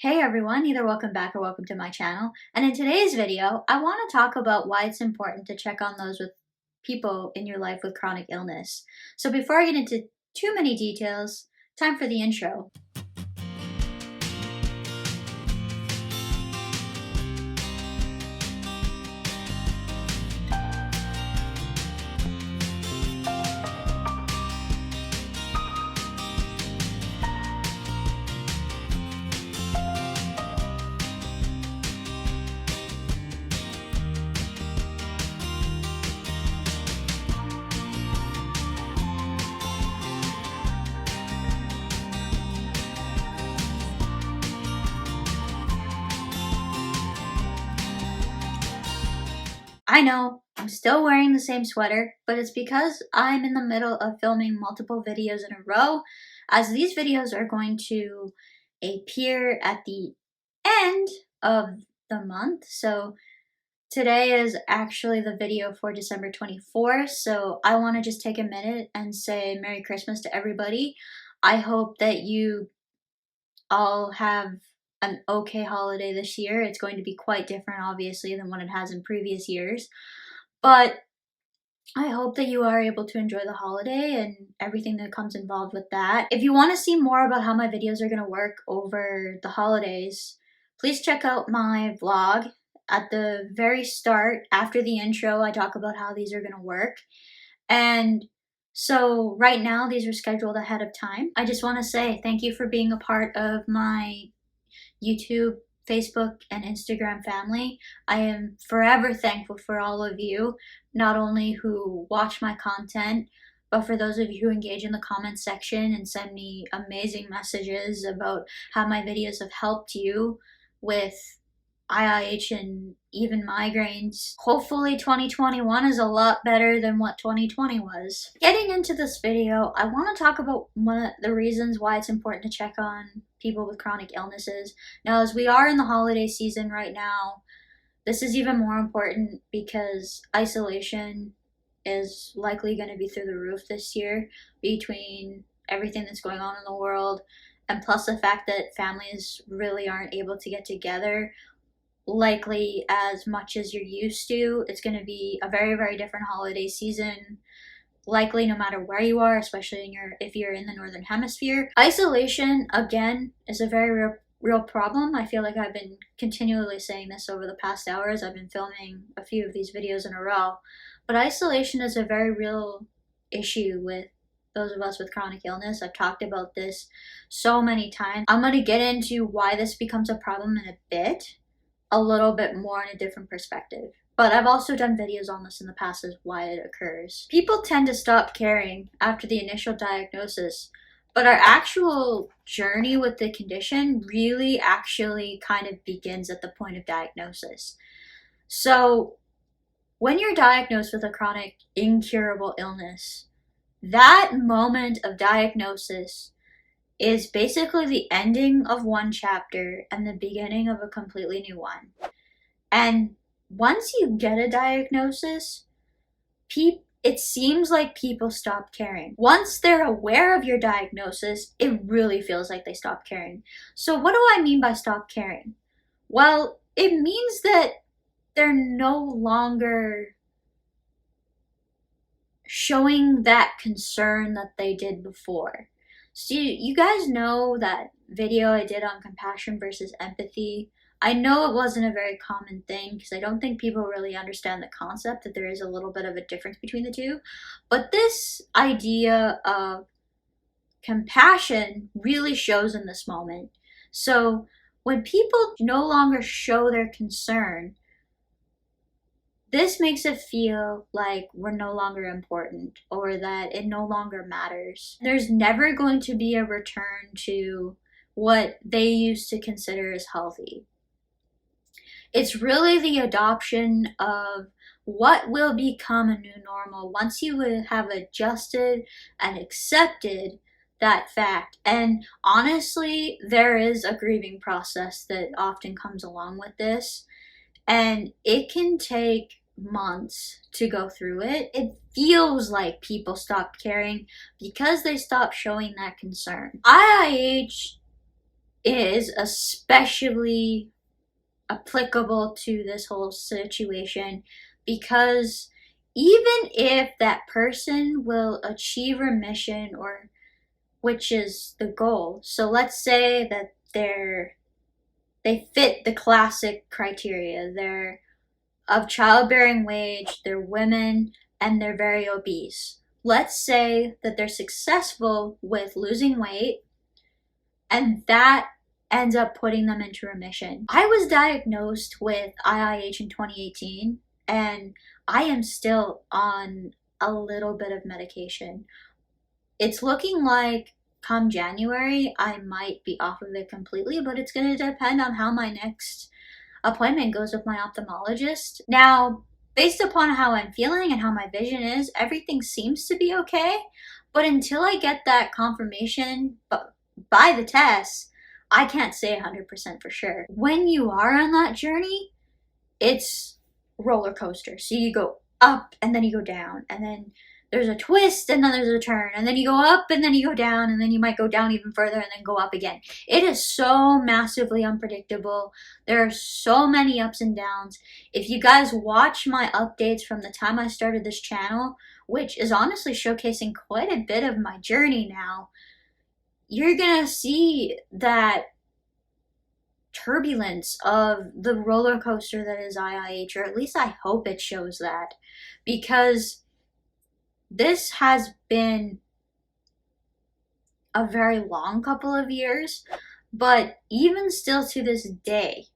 Hey everyone, either welcome back or welcome to my channel. And in today's video, I want to talk about why it's important to check on those with people in your life with chronic illness. So before I get into too many details, time for the intro. I know, I'm still wearing the same sweater, but it's because I'm in the middle of filming multiple videos in a row, as these videos are going to appear at the end of the month. So today is actually the video for December 24th, so I want to just take a minute and say Merry Christmas to everybody. I hope that you all have an okay holiday this year. It's going to be quite different, obviously, than what it has in previous years, but I hope that you are able to enjoy the holiday and everything that comes involved with that. If you want to see more about how my videos are going to work over the holidays, please check out my vlog. At the very start, after the intro, I talk about how these are going to work. And so right now, these are scheduled ahead of time. I just want to say thank you for being a part of my YouTube, Facebook, and Instagram family. I am forever thankful for all of you, not only who watch my content, but for those of you who engage in the comments section and send me amazing messages about how my videos have helped you with IIH and even migraines. Hopefully 2021 is a lot better than what 2020 was. Getting into this video, I want to talk about one of the reasons why it's important to check on people with chronic illnesses. Now, as we are in the holiday season right now, this is even more important because isolation is likely going to be through the roof this year between everything that's going on in the world, and plus the fact that families really aren't able to get together likely as much as you're used to. It's going to be a very, very different holiday season, likely no matter where you are, especially if you're in the northern hemisphere. Isolation, again, is a very real problem. I feel like I've been continually saying this over the past hours. I've been filming a few of these videos in a row, but isolation is a very real issue with those of us with chronic illness. I've talked about this so many times. I'm going to get into why this becomes a problem in a bit, a little bit more in a different perspective. But I've also done videos on this in the past as why it occurs. People tend to stop caring after the initial diagnosis, but our actual journey with the condition really actually kind of begins at the point of diagnosis. So when you're diagnosed with a chronic incurable illness, that moment of diagnosis is basically the ending of one chapter and the beginning of a completely new one. And once you get a diagnosis, it seems like people stop caring. Once they're aware of your diagnosis, it really feels like they stop caring. So what do I mean by stop caring? Well, it means that they're no longer showing that concern that they did before. So you guys know that video I did on compassion versus empathy. I know it wasn't a very common thing because I don't think people really understand the concept that there is a little bit of a difference between the two. But this idea of compassion really shows in this moment. So when people no longer show their concern, this makes it feel like we're no longer important or that it no longer matters. There's never going to be a return to what they used to consider as healthy. It's really the adoption of what will become a new normal once you have adjusted and accepted that fact. And honestly, there is a grieving process that often comes along with this. And it can take months to go through it. It feels like people stop caring because they stop showing that concern. IIH is especially applicable to this whole situation, because even if that person will achieve remission, or which is the goal, so let's say that they fit the classic criteria, they're of childbearing wage, they're women, and they're very obese. Let's say that they're successful with losing weight, and that ends up putting them into remission. I was diagnosed with IIH in 2018, and I am still on a little bit of medication. It's looking like come January, I might be off of it completely, but it's going to depend on how my next appointment goes with my ophthalmologist. Now, based upon how I'm feeling and how my vision is, everything seems to be okay, but until I get that confirmation by the test, I can't say 100% for sure. When you are on that journey, it's roller coaster. So you go up and then you go down, and then there's a twist and then there's a turn, and then you go up and then you go down, and then you might go down even further and then go up again. It is so massively unpredictable. There are so many ups and downs. If you guys watch my updates from the time I started this channel, which is honestly showcasing quite a bit of my journey now, you're gonna see that turbulence of the roller coaster that is IIH, or at least I hope it shows that, because this has been a very long couple of years, but even still to this day,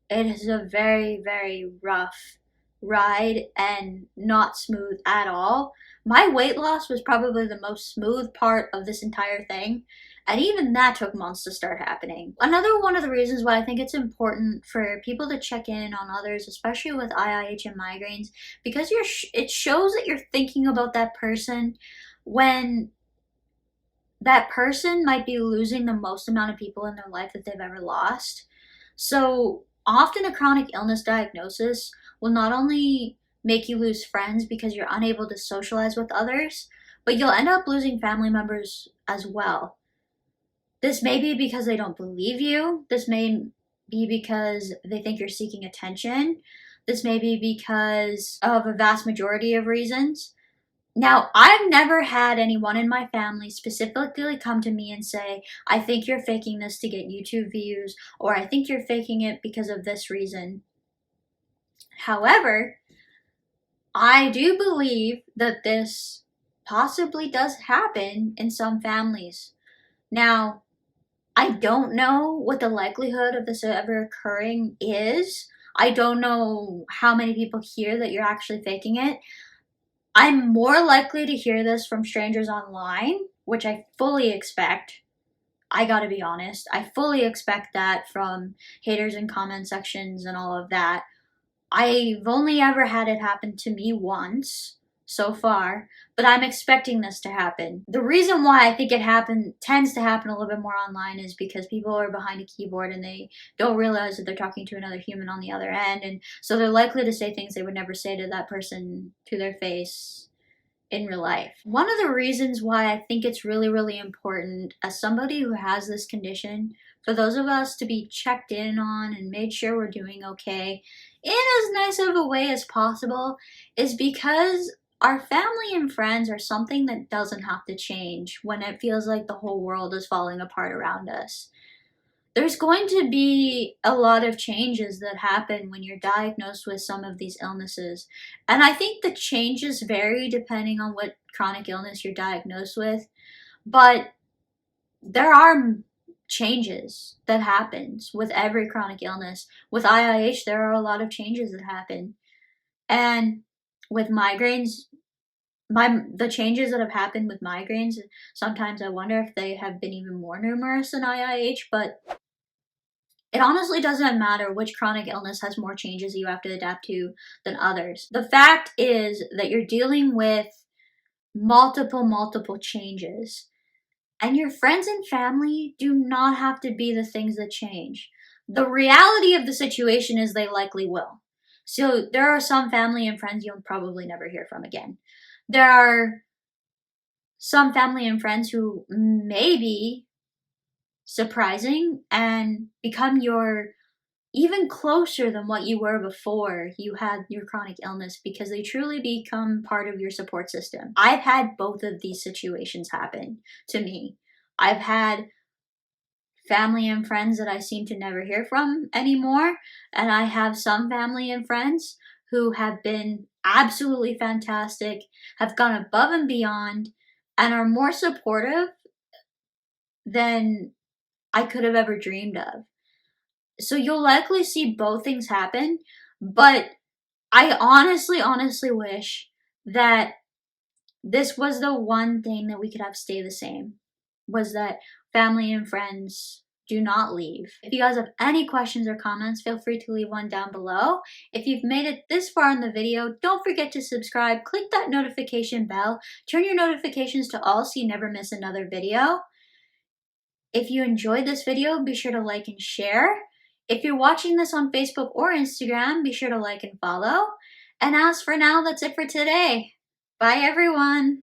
it is a very, very rough ride and not smooth at all. My weight loss was probably the most smooth part of this entire thing, and even that took months to start happening. Another one of the reasons why I think it's important for people to check in on others, especially with IIH and migraines, because it shows that you're thinking about that person when that person might be losing the most amount of people in their life that they've ever lost. So often a chronic illness diagnosis will not only make you lose friends because you're unable to socialize with others, but you'll end up losing family members as well. This may be because they don't believe you. This may be because they think you're seeking attention. This may be because of a vast majority of reasons. Now, I've never had anyone in my family specifically come to me and say, I think you're faking this to get YouTube views, or I think you're faking it because of this reason. However, I do believe that this possibly does happen in some families. Now, I don't know what the likelihood of this ever occurring is. I don't know how many people hear that you're actually faking it. I'm more likely to hear this from strangers online, which I fully expect. I gotta be honest. I fully expect that from haters in comment sections and all of that. I've only ever had it happen to me once so far, but I'm expecting this to happen. The reason why I think it tends to happen a little bit more online is because people are behind a keyboard and they don't realize that they're talking to another human on the other end, and so they're likely to say things they would never say to that person to their face in real life. One of the reasons why I think it's really, really important as somebody who has this condition, for those of us to be checked in on and made sure we're doing okay in as nice of a way as possible, is because our family and friends are something that doesn't have to change when it feels like the whole world is falling apart around us. There's going to be a lot of changes that happen when you're diagnosed with some of these illnesses. And I think the changes vary depending on what chronic illness you're diagnosed with. But there are changes that happens with every chronic illness. With IIH, there are a lot of changes that happen. And with migraines, the changes that have happened with migraines, sometimes I wonder if they have been even more numerous than IIH, but it honestly doesn't matter which chronic illness has more changes you have to adapt to than others. The fact is that you're dealing with multiple changes, and your friends and family do not have to be the things that change. The reality of the situation is they likely will. So there are some family and friends you'll probably never hear from again. There are some family and friends who maybe surprising and become even closer than what you were before you had your chronic illness, because they truly become part of your support system. I've had both of these situations happen to me. I've had family and friends that I seem to never hear from anymore, and I have some family and friends who have been absolutely fantastic, have gone above and beyond, and are more supportive than I could have ever dreamed of. So you'll likely see both things happen, but I honestly wish that this was the one thing that we could have stay the same, was that family and friends do not leave. If you guys have any questions or comments, feel free to leave one down below. If you've made it this far in the video, don't forget to subscribe, click that notification bell, turn your notifications to all so you never miss another video. If you enjoyed this video, be sure to like and share. If you're watching this on Facebook or Instagram, be sure to like and follow. And as for now, that's it for today. Bye everyone!